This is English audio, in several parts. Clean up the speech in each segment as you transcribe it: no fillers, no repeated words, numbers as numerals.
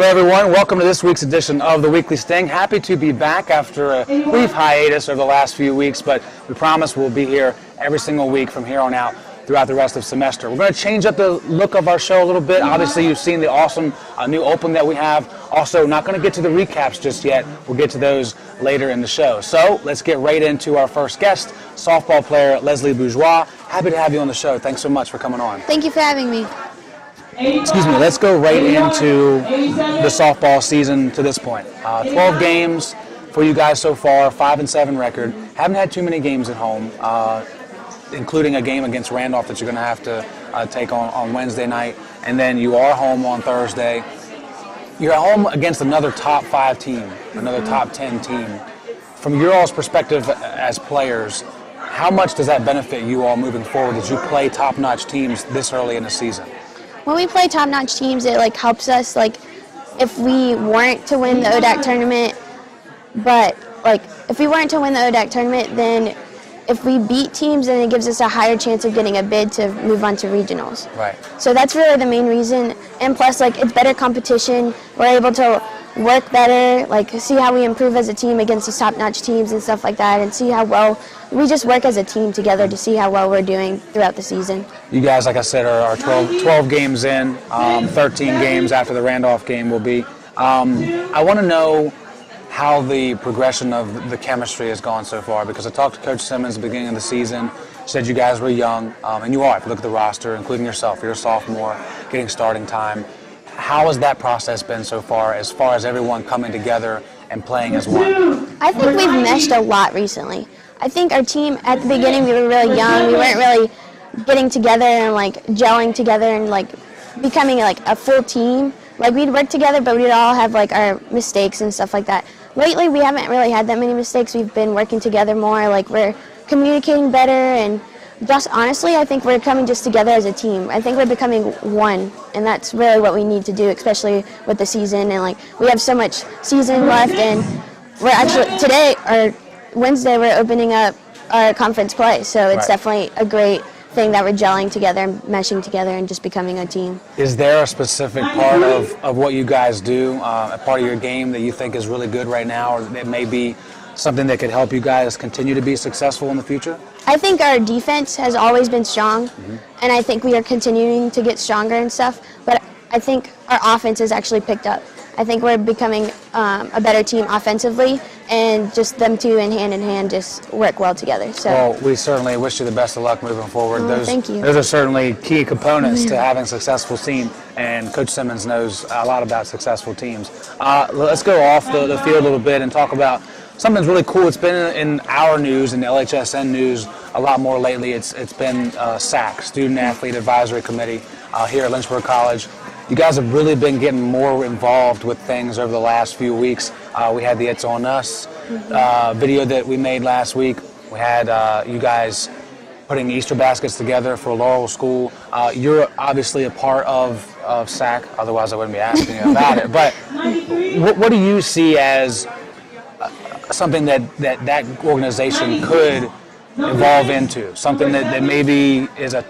Hello everyone, welcome to this week's edition of the Weekly Sting. Happy to be back after a brief hiatus over the last few weeks, but we promise we'll be here every single week from here on out throughout the rest of the semester. We're going to change up the look of our show a little bit. Obviously you've seen the awesome new opening that we have. Also, not going to get to the recaps just yet. We'll get to those later in the show. So let's get right into our first guest, softball player Leslie Bourgeois. Happy to have you on the show. Thanks so much for coming on. Thank you for having me. Excuse me, let's go right into the softball season to this point. 12 games for you guys so far, 5-7 record. Haven't had too many games at home, including a game against Randolph that you're going to have to take on Wednesday night. And then you are home on Thursday. You're at home against another top 5 team, another top 10 team. From your all's perspective as players, how much does that benefit you all moving forward as you play top-notch teams this early in the season? When we play top-notch teams, it helps us. If we weren't to win the ODAC tournament, then if we beat teams, then it gives us a higher chance of getting a bid to move on to regionals. Right. So that's really the main reason. And plus, it's better competition. We're able to work better, see how we improve as a team against these top-notch teams and stuff like that, and see how well we just work as a team together to see how well we're doing throughout the season. You guys, like I said, are 12 games in, 13 games after the Randolph game will be. I want to know how the progression of the chemistry has gone so far, because I talked to Coach Simmons at the beginning of the season. She said you guys were young, and you are. If you look at the roster, including yourself, you're a sophomore, getting starting time. How has that process been so far as everyone coming together and playing as one? I think we've meshed a lot recently. I think our team, at the beginning, we were really young. We weren't really getting together and gelling together and becoming a full team. We'd work together, but we'd all have our mistakes and stuff like that. Lately, we haven't really had that many mistakes. We've been working together more. We're communicating better, and just honestly, I think we're coming just together as a team. I think we're becoming one, and that's really what we need to do, especially with the season. And we have so much season left, and we're actually today or Wednesday we're opening up our conference play. So it's definitely a great thing that we're gelling together and meshing together and just becoming a team. Is there a specific part of what you guys do, a part of your game that you think is really good right now, or that may be something that could help you guys continue to be successful in the future? I think our defense has always been strong, and I think we are continuing to get stronger and stuff, but I think our offense has actually picked up. I think we're becoming a better team offensively, and just them two in hand just work well together. So. Well, we certainly wish you the best of luck moving forward. Thank you. Those are certainly key components to having a successful team, and Coach Simmons knows a lot about successful teams. Let's go off the field a little bit and talk about something that's really cool. It's been in our news, in the LHSN news, a lot more lately. It's been SAC, Student Athlete Advisory Committee, here at Lynchburg College. You guys have really been getting more involved with things over the last few weeks. We had the It's On Us video that we made last week. We had you guys putting Easter baskets together for Laurel School. You're obviously a part of SAC, otherwise I wouldn't be asking you about it. But what do you see as something that organization could evolve into, something that maybe is a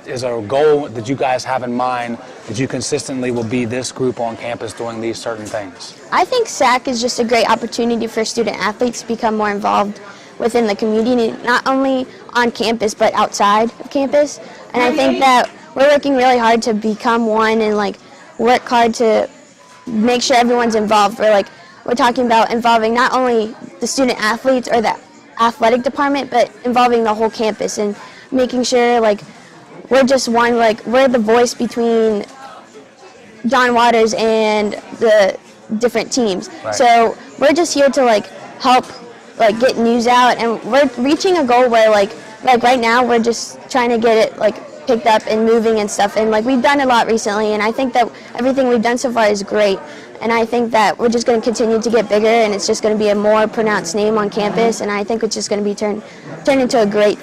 goal that you guys have in mind, that you consistently will be this group on campus doing these certain things? I think SAC is just a great opportunity for student athletes to become more involved within the community, not only on campus but outside of campus. And I think that we're working really hard to become one and work hard to make sure everyone's involved. We're talking about involving not only the student athletes or the athletic department, but involving the whole campus and making sure we're just one, we're the voice between John Waters and the different teams. Right. So we're just here to help get news out, and we're reaching a goal where right now we're just trying to get it picked up and moving and stuff, and we've done a lot recently, and I think that everything we've done so far is great. And I think that we're just going to continue to get bigger, and it's just going to be a more pronounced name on campus, and I think it's just going to be turned into a great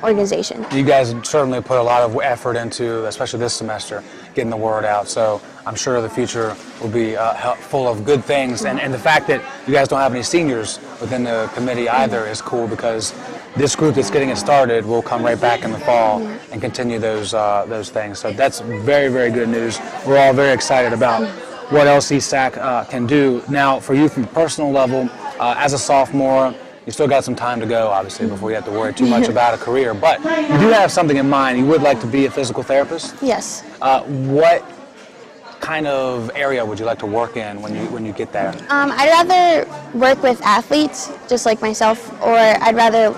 organization. You guys certainly put a lot of effort into, especially this semester, getting the word out. So I'm sure the future will be full of good things. And the fact that you guys don't have any seniors within the committee either is cool, because this group that's getting it started will come right back in the fall and continue those things. So that's very, very good news. We're all very excited about what else ESAC can do. Now, for you from a personal level, as a sophomore, you still got some time to go, obviously, before you have to worry too much about a career. But you do have something in mind. You would like to be a physical therapist? Yes. What kind of area would you like to work in when you get there? I'd rather work with athletes, just like myself, or I'd rather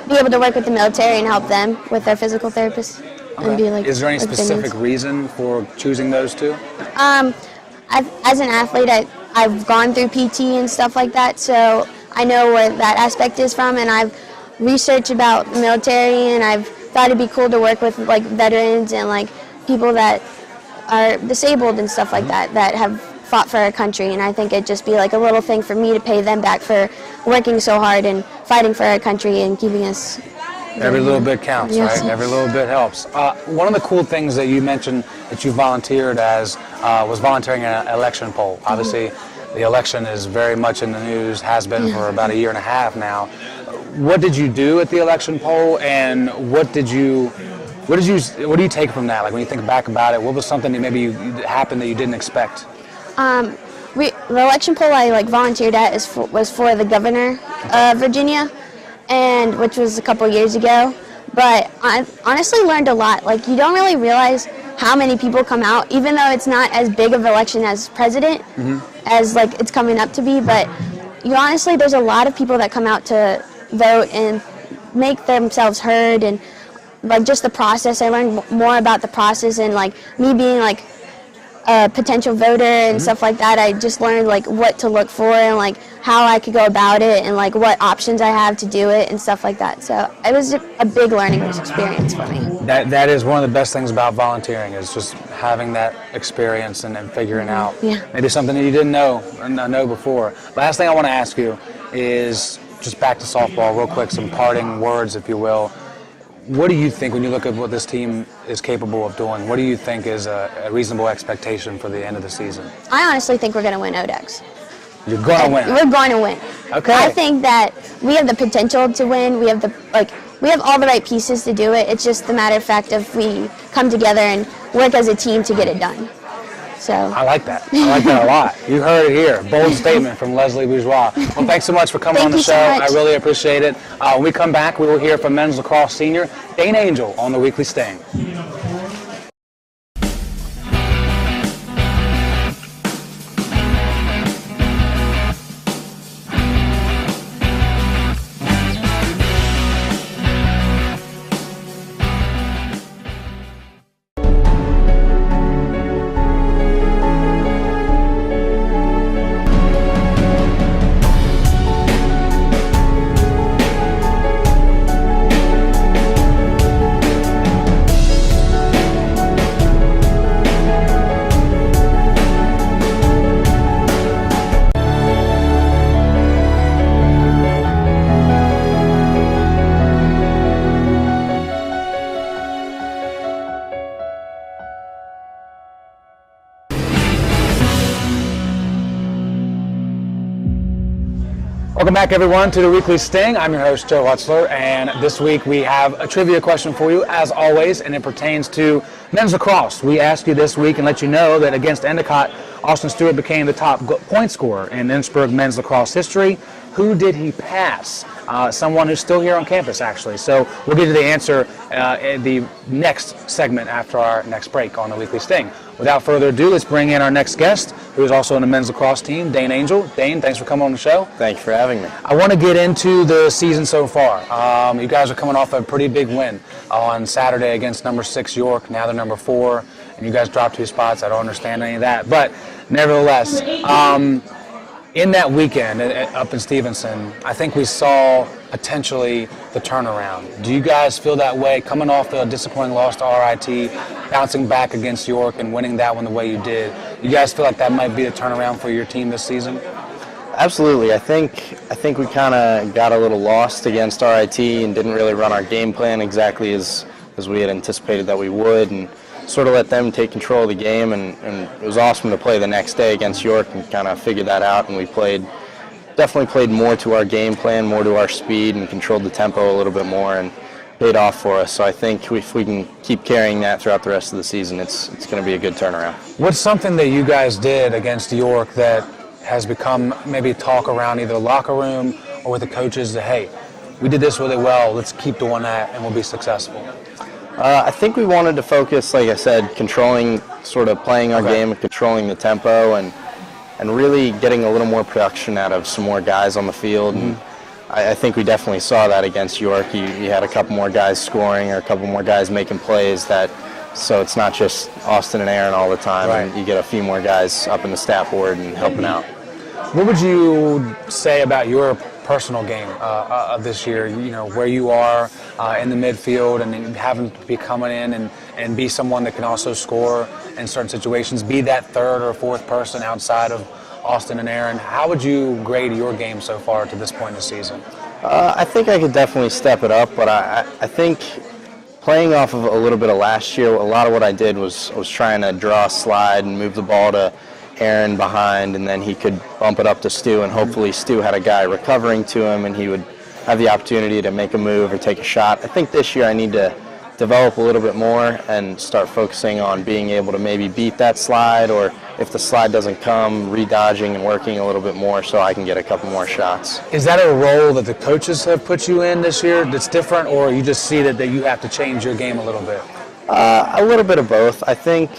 be able to work with the military and help them with their physical therapists. Okay. And be Is there any specific reason for choosing those two? As an athlete, I've gone through PT and stuff like that, so I know where that aspect is from, and I've researched about the military, and I've thought it'd be cool to work with veterans and people that are disabled and stuff like that have fought for our country, and I think it'd just be a little thing for me to pay them back for working so hard and fighting for our country and keeping us. Every little bit counts, yes. Right? Every little bit helps. One of the cool things that you mentioned that you volunteered as was volunteering in an election poll. Obviously, the election is very much in the news, has been for about a year and a half now. What did you do at the election poll, and what do you take from that? When you think back about it, what was something that maybe happened that you didn't expect? The election poll I volunteered at was for the governor of Virginia, and which was a couple years ago. But I honestly learned a lot. You don't really realize how many people come out, even though it's not as big of an election as president as it's coming up to be. But there's a lot of people that come out to vote and make themselves heard, and just the process. I learned more about the process, and me being a potential voter and stuff like that. I just learned what to look for and how I could go about it and what options I have to do it and stuff like that. So it was a big learning experience for me. That is one of the best things about volunteering, is just having that experience and figuring out maybe something that you didn't know before. Last thing I want to ask you is just back to softball real quick, some parting words, if you will. What do you think, when you look at what this team is capable of doing, what do you think is a reasonable expectation for the end of the season? I honestly think we're going to win ODEX. You're going to win? We're going to win. Okay. I think that we have the potential to win. We have we have all the right pieces to do it. It's just a matter of fact if we come together and work as a team to get it done. So I like that. I like that a lot. You heard it here. Bold statement from Leslie Bourgeois. Well, thanks so much for coming on the show. I really appreciate it. When we come back, we will hear from men's lacrosse senior Dane Angell on the Weekly Sting. Welcome back, everyone, to the Weekly Sting. I'm your host, Joe Hutzler, and this week we have a trivia question for you, as always, and it pertains to men's lacrosse. We asked you this week and let you know that against Endicott, Austin Stewart became the top point scorer in Lynchburg men's lacrosse history. Who did he pass? Someone who's still here on campus, actually. So we'll get to the answer in the next segment after our next break on the Weekly Sting. Without further ado, let's bring in our next guest, who is also on the men's lacrosse team, Dane Angell. Dane, thanks for coming on the show. Thank you for having me. I want to get into the season so far. You guys are coming off a pretty big win on Saturday against number 6 York. Now they're number 4, and you guys dropped 2 spots. I don't understand any of that. But nevertheless, in that weekend up in Stevenson, I think we saw potentially the turnaround. Do you guys feel that way, coming off the disappointing loss to RIT, bouncing back against York and winning that one the way you did? You guys feel like that might be the turnaround for your team this season? Absolutely. I think we kind of got a little lost against RIT and didn't really run our game plan exactly as we had anticipated that we would, and sort of let them take control of the game, and it was awesome to play the next day against York and kind of figure that out, and we definitely played more to our game plan, more to our speed, and controlled the tempo a little bit more, and paid off for us. So I think if we can keep carrying that throughout the rest of the season, it's going to be a good turnaround. What's something that you guys did against York that has become maybe talk around either the locker room or with the coaches that, hey, we did this really well, let's keep doing that and we'll be successful? I think we wanted to focus, like I said, controlling, sort of playing our game and controlling the tempo and really getting a little more production out of some more guys on the field. And I think we definitely saw that against York. You had a couple more guys scoring or a couple more guys making plays, so it's not just Austin and Aaron all the time. Right. And you get a few more guys up in the stat board and helping out. What would you say about your personal game of this year? You know, where you are in the midfield and having to be coming in and be someone that can also score in certain situations, be that third or fourth person outside of Austin and Aaron. How would you grade your game so far to this point in the season? I think I could definitely step it up, but I think playing off of a little bit of last year, a lot of what I did was trying to draw a slide and move the ball to Aaron behind, and then he could bump it up to Stu, and hopefully Stu had a guy recovering to him, and he would have the opportunity to make a move or take a shot. I think this year I need to develop a little bit more and start focusing on being able to maybe beat that slide, or if the slide doesn't come, re-dodging and working a little bit more so I can get a couple more shots. Is that a role that the coaches have put you in this year that's different, or you just see that you have to change your game a little bit? A little bit of both. I think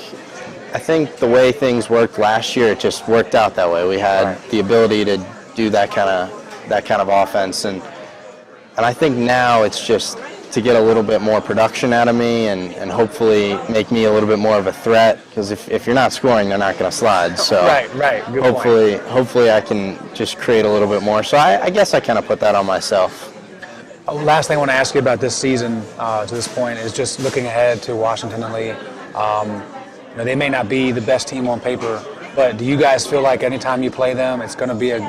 the way things worked last year, it just worked out that way. We had the ability to do that kind of offense, and I think now it's just to get a little bit more production out of me and hopefully make me a little bit more of a threat, because if you're not scoring, they're not going to slide. So right. Good hopefully I can just create a little bit more. So I guess I kind of put that on myself. Last thing I want to ask you about this season to this point is just looking ahead to Washington and Lee. You know, they may not be the best team on paper, but do you guys feel like anytime you play them, it's going to be a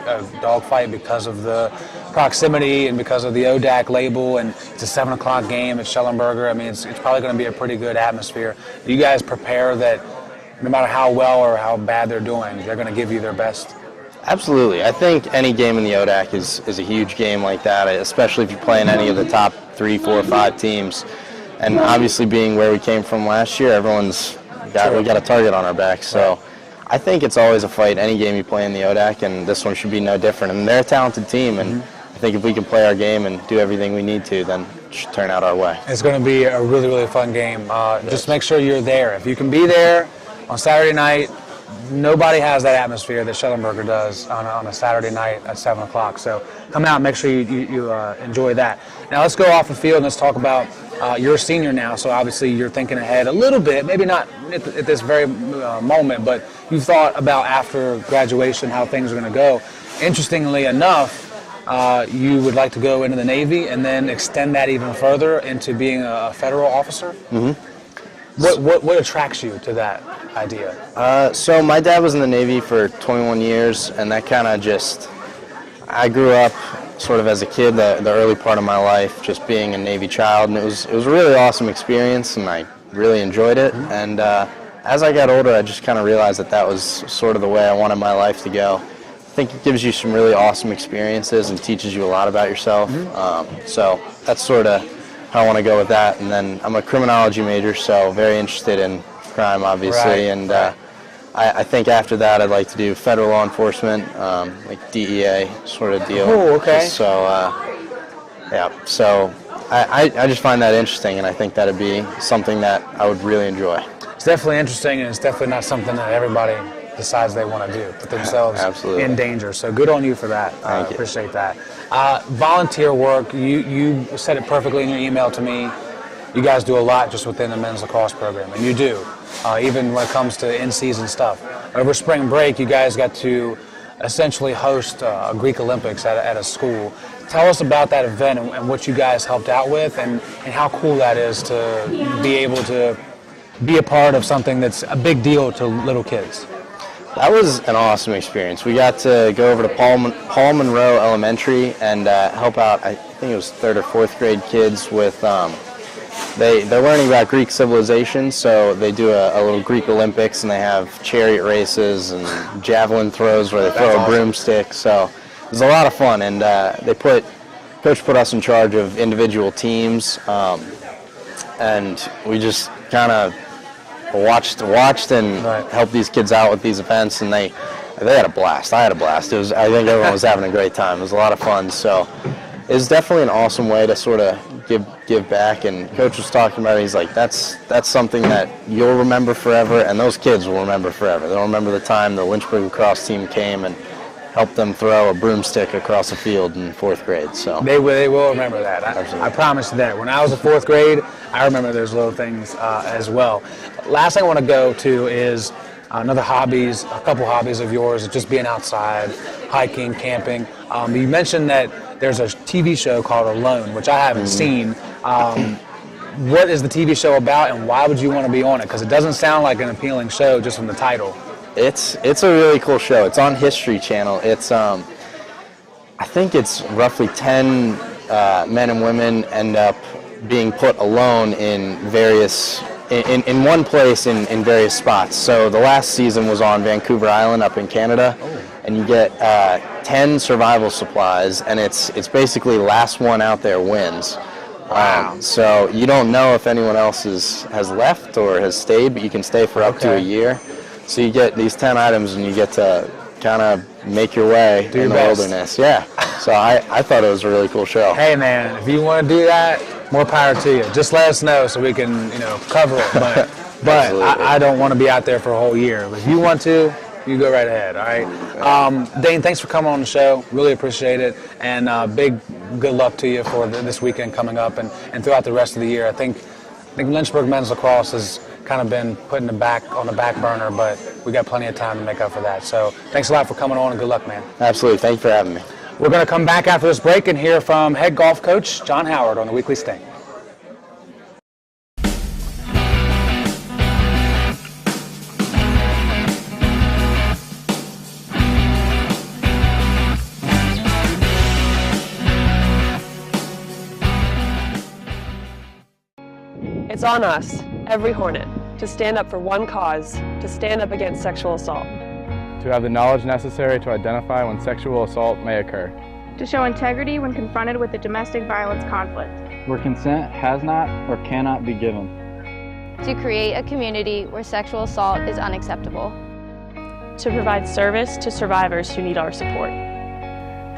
dogfight because of the proximity and because of the ODAC label, and it's a 7 o'clock game at Schellenberger? I mean, it's probably going to be a pretty good atmosphere. Do you guys prepare that no matter how well or how bad they're doing, they're going to give you their best? Absolutely. I think any game in the ODAC is a huge game like that, especially if you play in any of the top 3, 4, 5 teams. And obviously being where we came from last year, we got a target on our back. So I think it's always a fight, any game you play in the ODAC, and this one should be no different. And they're a talented team, and I think if we can play our game and do everything we need to, then it should turn out our way. It's going to be a really, really fun game. Just make sure you're there. If you can be there on Saturday night, nobody has that atmosphere that Schellenberger does on a Saturday night at 7 o'clock. So come out and make sure you enjoy that. Now let's go off the field and let's talk about you're a senior now, so obviously you're thinking ahead a little bit, maybe not at this very moment, but you've thought about after graduation how things are going to go. Interestingly enough, you would like to go into the Navy and then extend that even further into being a federal officer? Mm-hmm. What attracts you to that idea? So my dad was in the Navy for 21 years, and that kind of just, I grew up sort of as a kid, the early part of my life, just being a Navy child, and it was a really awesome experience, and I really enjoyed it. Mm-hmm. And as I got older, I just kind of realized that was sort of the way I wanted my life to go. I think it gives you some really awesome experiences and teaches you a lot about yourself. Mm-hmm. So that's sort of how I want to go with that. And then I'm a criminology major, so very interested in crime, obviously. I think after that I'd like to do federal law enforcement, like DEA sort of deal. Oh, okay. So, so I just find that interesting, and I think that'd be something that I would really enjoy. It's definitely interesting, and it's definitely not something that everybody decides they want to do, put themselves in danger. So good on you for that. I appreciate that. Volunteer work, you said it perfectly in your email to me. You guys do a lot just within the men's lacrosse program, and you do, even when it comes to in-season stuff. Over spring break, you guys got to essentially host a Greek Olympics at a school. Tell us about that event and what you guys helped out with, and how cool that is to be able to be a part of something that's a big deal to little kids. That was an awesome experience. We got to go over to Paul Monroe Elementary and help out, I think it was 3rd or 4th grade kids with, they're learning about Greek civilization, so they do a little Greek Olympics, and they have chariot races and javelin throws where they throw a broomstick. So it was a lot of fun, and they put Coach put us in charge of individual teams, and we just kind of watched and helped these kids out with these events, and they had a blast. I had a blast. I think everyone was having a great time. It was a lot of fun. So it's definitely an awesome way to sort of give back. And Coach was talking about it. He's like, that's something that you'll remember forever, and those kids will remember forever. They'll remember the time the Lynchburg lacrosse team came and helped them throw a broomstick across a field in 4th grade. So they will remember that. I promise you that. When I was in 4th grade, I remember those little things as well. Last thing I want to go to is a couple hobbies of yours, just being outside, hiking, camping. You mentioned that there's a TV show called Alone, which I haven't seen. What is the TV show about, and why would you want to be on it? Because it doesn't sound like an appealing show just from the title. It's a really cool show. It's on History Channel. It's I think it's roughly 10 men and women end up being put alone in in one place in various spots. So the last season was on Vancouver Island up in Canada, and you get 10 survival supplies, and it's basically last one out there wins. Wow. So you don't know if anyone else has left or has stayed, but you can stay for up to a year. So you get these 10 items, and you get to kind of make your way in the wilderness. Yeah. So I thought it was a really cool show. Hey, man, if you want to do that, more power to you. Just let us know so we can, cover it. But I don't want to be out there for a whole year. But if you want to, you go right ahead, all right? Dane, thanks for coming on the show. Really appreciate it. And big good luck to you for this weekend coming up and throughout the rest of the year. I think Lynchburg men's lacrosse has kind of been put on the back burner, but we got plenty of time to make up for that. So thanks a lot for coming on, and good luck, man. Absolutely. Thank you for having me. We're going to come back after this break and hear from head golf coach John Howard on the Weekly Sting. It's on us, every Hornet, to stand up for one cause, to stand up against sexual assault. To have the knowledge necessary to identify when sexual assault may occur. To show integrity when confronted with a domestic violence conflict. Where consent has not or cannot be given. To create a community where sexual assault is unacceptable. To provide service to survivors who need our support.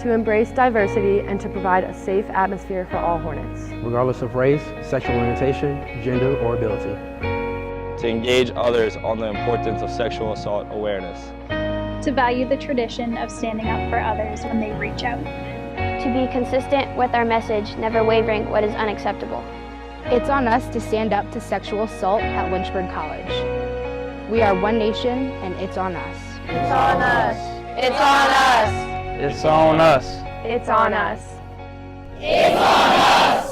To embrace diversity and to provide a safe atmosphere for all Hornets. Regardless of race, sexual orientation, gender, or ability. To engage others on the importance of sexual assault awareness. To value the tradition of standing up for others when they reach out. To be consistent with our message, never wavering what is unacceptable. It's on us to stand up to sexual assault at Lynchburg College. We are one nation, and it's on us. It's on us. It's on us. It's on us. It's on us. It's on us.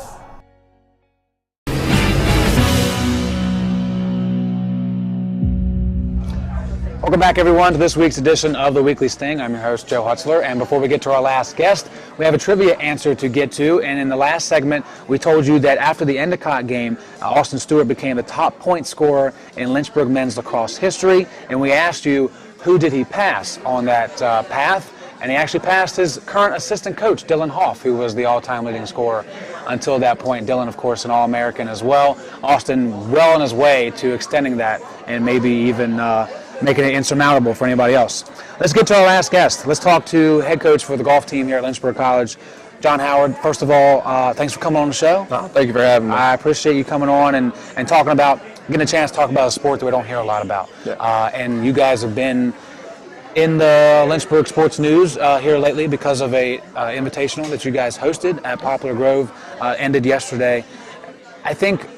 Welcome back, everyone, to this week's edition of the Weekly Sting. I'm your host, Joe Hutzler, and before we get to our last guest, we have a trivia answer to get to. And in the last segment, we told you that after the Endicott game, Austin Stewart became the top point scorer in Lynchburg men's lacrosse history, and we asked you, who did he pass on that path? And he actually passed his current assistant coach, Dylan Hoff, who was the all-time leading scorer until that point. Dylan, of course, an All-American as well. Austin well on his way to extending that and maybe even making it insurmountable for anybody else. Let's get to our last guest. Let's talk to head coach for the golf team here at Lynchburg College, John Howard. First of all, thanks for coming on the show. Thank you for having me. I appreciate you coming on and talking about, getting a chance to talk about a sport that we don't hear a lot about. Yeah. And you guys have been in the Lynchburg sports news here lately because of a invitational that you guys hosted at Poplar Grove, ended yesterday. I think,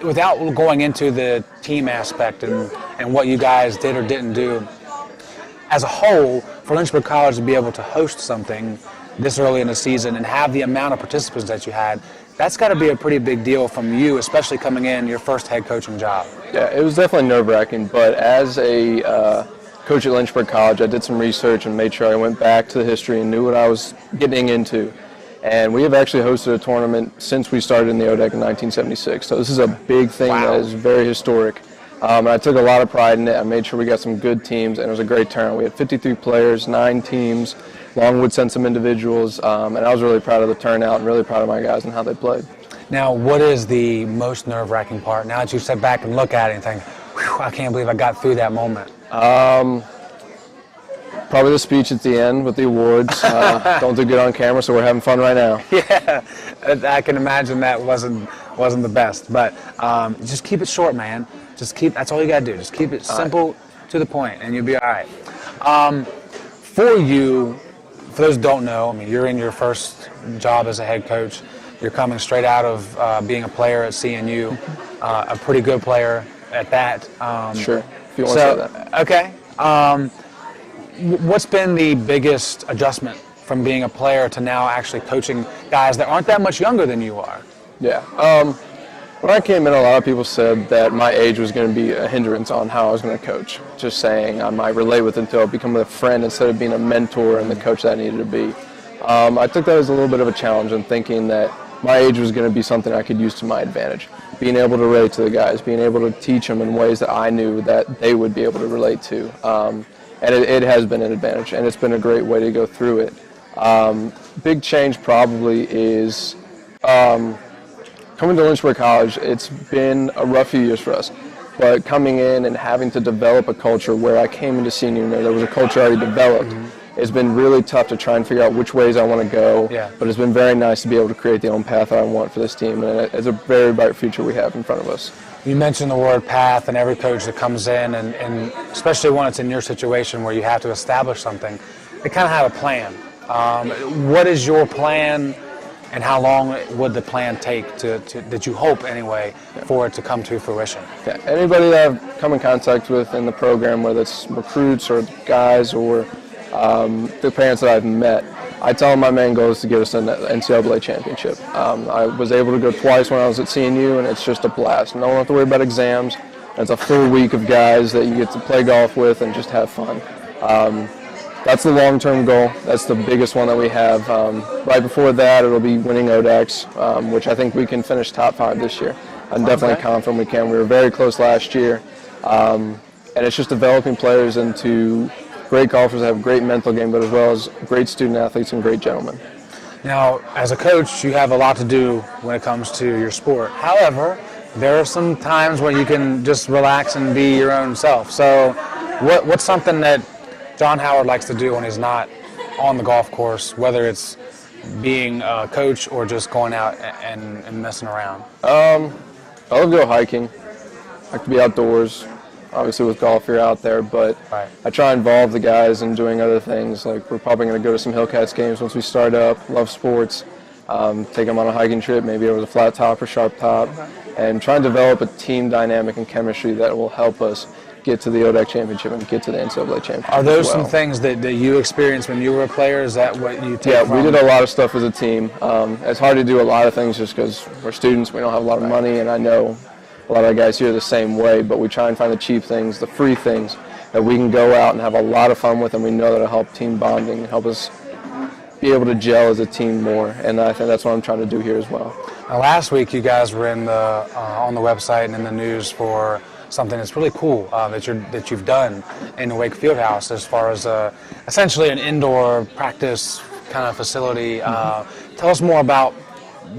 without going into the team aspect and what you guys did or didn't do, as a whole, for Lynchburg College to be able to host something this early in the season and have the amount of participants that you had, that's got to be a pretty big deal from you, especially coming in your first head coaching job. Yeah, it was definitely nerve-wracking, but as a coach at Lynchburg College, I did some research and made sure I went back to the history and knew what I was getting into. And we have actually hosted a tournament since we started in the ODEC in 1976. So this is a big thing that is very historic. And I took a lot of pride in it. I made sure we got some good teams, and it was a great turnout. We had 53 players, 9 teams. Longwood sent some individuals, and I was really proud of the turnout and really proud of my guys and how they played. Now, what is the most nerve-wracking part? Now that you sit back and look at it and think, whew, I can't believe I got through that moment. Probably the speech at the end with the awards. Don't do good on camera, so we're having fun right now. Yeah, I can imagine that wasn't the best, but just keep it short, man. That's all you gotta do. Just keep it simple, to the point, and you'll be all right. For you, for those who don't know, I mean, you're in your first job as a head coach. You're coming straight out of being a player at CNU, a pretty good player at that. Sure, if you want to say that. Okay. What's been the biggest adjustment from being a player to now actually coaching guys that aren't that much younger than you are? Yeah. When I came in, a lot of people said that my age was going to be a hindrance on how I was going to coach. Just saying I might relate with it until I become a friend instead of being a mentor and the coach that I needed to be. I took that as a little bit of a challenge and thinking that my age was going to be something I could use to my advantage. Being able to relate to the guys, being able to teach them in ways that I knew that they would be able to relate to. And it has been an advantage, and it's been a great way to go through it. Big change probably is coming to Lynchburg College. It's been a rough few years for us, but coming in and having to develop a culture where I came into senior year, there was a culture already developed. It's been really tough to try and figure out which ways I want to go, but it's been very nice to be able to create the own path I want for this team, and it's a very bright future we have in front of us. You mentioned the word path, and every coach that comes in, and especially when it's in your situation where you have to establish something, they kind of have a plan. What is your plan, and how long would the plan take that you hope anyway for it to come to fruition? Yeah, anybody that I've come in contact with in the program, whether it's recruits or guys or the parents that I've met, I tell them my main goal is to get us in the NCAA championship. I was able to go twice when I was at CNU, and it's just a blast. No one have to worry about exams. It's a full week of guys that you get to play golf with and just have fun. That's the long-term goal. That's the biggest one that we have. Right before that, it'll be winning ODACs, which I think we can finish top 5 this year. I'm definitely confident we can. We were very close last year, and it's just developing players into great golfers that have a great mental game, but as well as great student athletes and great gentlemen. Now, as a coach, you have a lot to do when it comes to your sport. However, there are some times when you can just relax and be your own self. So what's something that John Howard likes to do when he's not on the golf course, whether it's being a coach or just going out and messing around? I love to go hiking. I like to be outdoors. Obviously with golf you're out there, but I try and involve the guys in doing other things. Like we're probably going to go to some Hillcats games once we start up. Love sports. Take them on a hiking trip, maybe over the flat top or sharp top, and try and develop a team dynamic and chemistry that will help us get to the ODAC championship and get to the NCAA championship. Are those some things that you experienced when you were a player? Is that what you take from? We did a lot of stuff as a team. It's hard to do a lot of things just because we're students, we don't have a lot of money, and I know a lot of the guys here are the same way, but we try and find the cheap things, the free things that we can go out and have a lot of fun with, and we know that it'll help team bonding, help us be able to gel as a team more, and I think that's what I'm trying to do here as well. Now, last week you guys were in the on the website and in the news for something that's really cool that you've done in the Wake Fieldhouse as far as essentially an indoor practice kind of facility. Tell us more about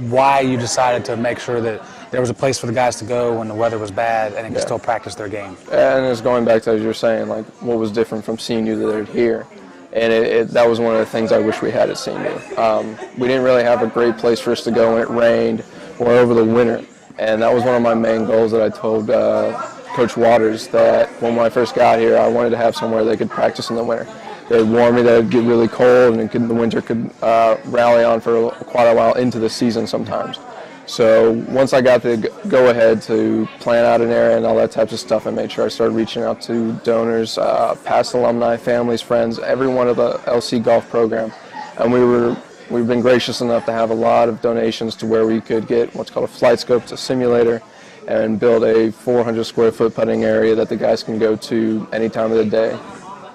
why you decided to make sure that there was a place for the guys to go when the weather was bad and they could still practice their game. And it's going back to, as you were saying, like what was different from CNU that they're here. And that was one of the things I wish we had at CNU. We didn't really have a great place for us to go when it rained or over the winter. And that was one of my main goals that I told Coach Waters, that when I first got here, I wanted to have somewhere they could practice in the winter. They warned me that it would get really cold and the winter could rally on for quite a while into the season sometimes. So once I got the go-ahead to plan out an area and all that types of stuff, I made sure I started reaching out to donors, past alumni, families, friends, everyone of the LC golf program. And we've been gracious enough to have a lot of donations to where we could get what's called a flight scope, it's a simulator, and build a 400 square foot putting area that the guys can go to any time of the day.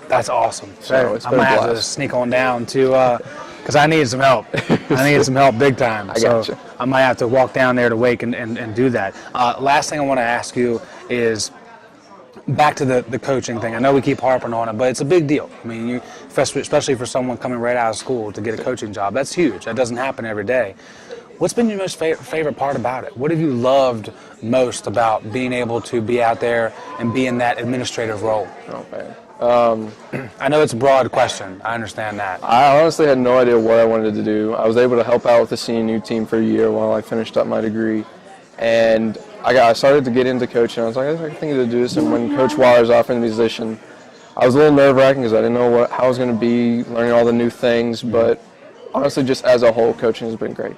That's awesome. So I might have to sneak on down to, because I need some help. I need some help big time. I got you. I might have to walk down there to Wake and do that. Last thing I want to ask you is, back to the coaching thing. I know we keep harping on it, but it's a big deal. I mean, especially for someone coming right out of school to get a coaching job. That's huge. That doesn't happen every day. What's been your most favorite part about it? What have you loved most about being able to be out there and be in that administrative role? Oh, man. I know it's a broad question. I understand that. I honestly had no idea what I wanted to do. I was able to help out with the senior team for a year while I finished up my degree. And I started to get into coaching. I was like, I think to do this. And when Coach Waters offered me the position, I was a little nerve-wracking because I didn't know how I was going to be, learning all the new things. But honestly, just as a whole, coaching has been great.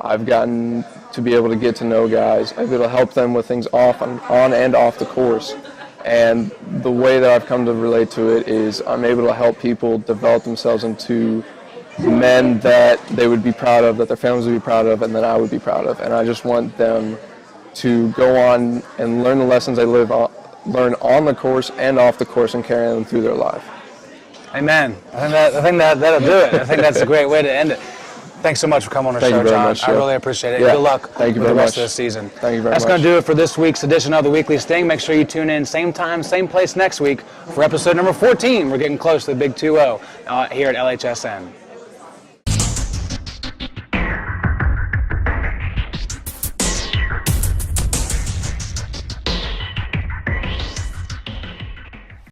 I've gotten to be able to get to know guys. I've been able to help them with things on and off the course. And the way that I've come to relate to it is I'm able to help people develop themselves into men that they would be proud of, that their families would be proud of, and that I would be proud of. And I just want them to go on and learn the lessons they learn on the course and off the course and carry them through their life. Amen. I think that'll do it. I think that's a great way to end it. Thanks so much for coming on the show, John. I really appreciate it. Yeah. Good luck with the rest of the season. Thank you very much. That's going to do it for this week's edition of The Weekly Sting. Make sure you tune in same time, same place next week for episode number 14. We're getting close to the big 2-0 here at LHSN.